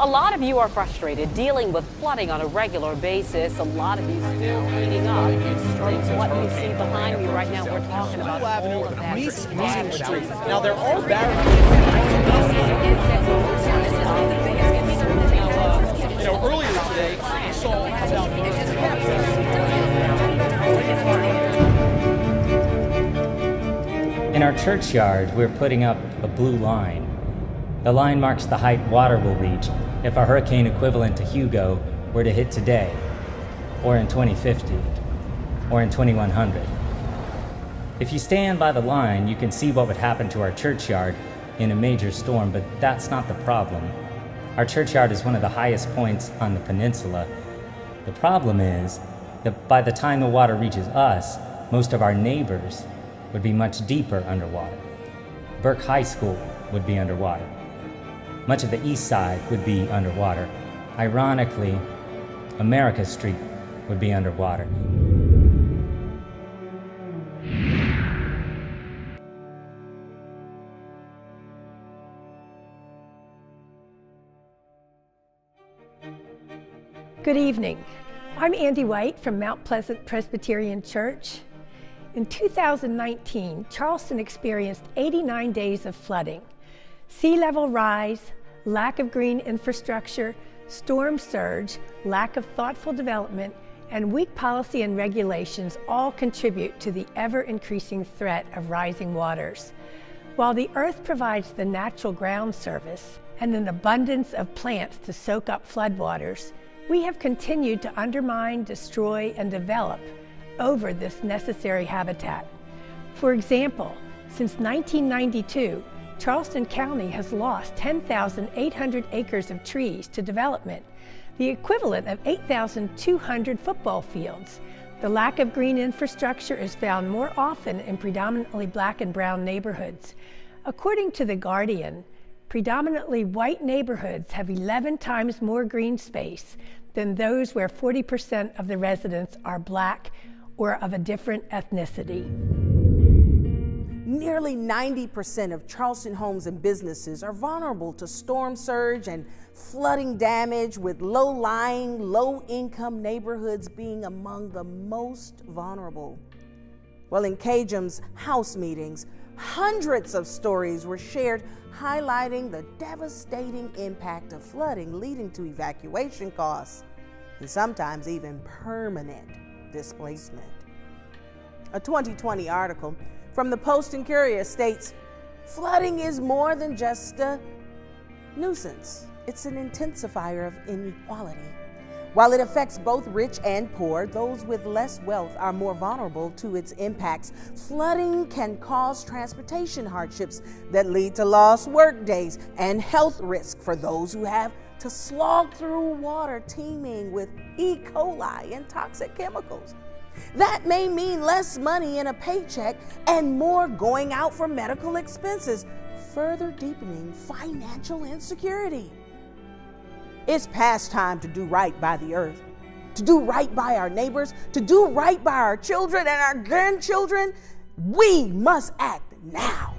A lot of you are frustrated dealing with flooding on a regular basis. A lot of you still cleaning up. From what you see behind me right now, we're talking about all of that damage. Now they're all barricaded. Earlier today, we saw In our churchyard, we're putting up a blue line. The line marks the height water will reach if a hurricane equivalent to Hugo were to hit today, or in 2050, or in 2100. If you stand by the line, you can see what would happen to our churchyard in a major storm, but that's not the problem. Our churchyard is one of the highest points on the peninsula. The problem is that by the time the water reaches us, most of our neighbors would be much deeper underwater. Burke High School would be underwater. Much of the east side would be underwater. Ironically, America Street would be underwater. Good evening. I'm Andy White from Mount Pleasant Presbyterian Church. In 2019, Charleston experienced 89 days of flooding. Sea level rise, lack of green infrastructure, storm surge, lack of thoughtful development, and weak policy and regulations all contribute to the ever-increasing threat of rising waters. While the earth provides the natural ground surface and an abundance of plants to soak up floodwaters, we have continued to undermine, destroy, and develop over this necessary habitat. For example, since 1992, Charleston County has lost 10,800 acres of trees to development, the equivalent of 8,200 football fields. The lack of green infrastructure is found more often in predominantly black and brown neighborhoods. According to The Guardian, predominantly white neighborhoods have 11 times more green space than those where 40% of the residents are black or of a different ethnicity. Nearly 90% of Charleston homes and businesses are vulnerable to storm surge and flooding damage, with low-lying, low-income neighborhoods being among the most vulnerable. Well, in KJM's House meetings, hundreds of stories were shared highlighting the devastating impact of flooding, leading to evacuation costs and sometimes even permanent displacement. A 2020 article from the Post and Courier states, flooding is more than just a nuisance. It's an intensifier of inequality. While it affects both rich and poor, those with less wealth are more vulnerable to its impacts. Flooding can cause transportation hardships that lead to lost work days and health risk for those who have to slog through water teeming with E. coli and toxic chemicals. That may mean less money in a paycheck and more going out for medical expenses, further deepening financial insecurity. It's past time to do right by the earth, to do right by our neighbors, to do right by our children and our grandchildren. We must act now.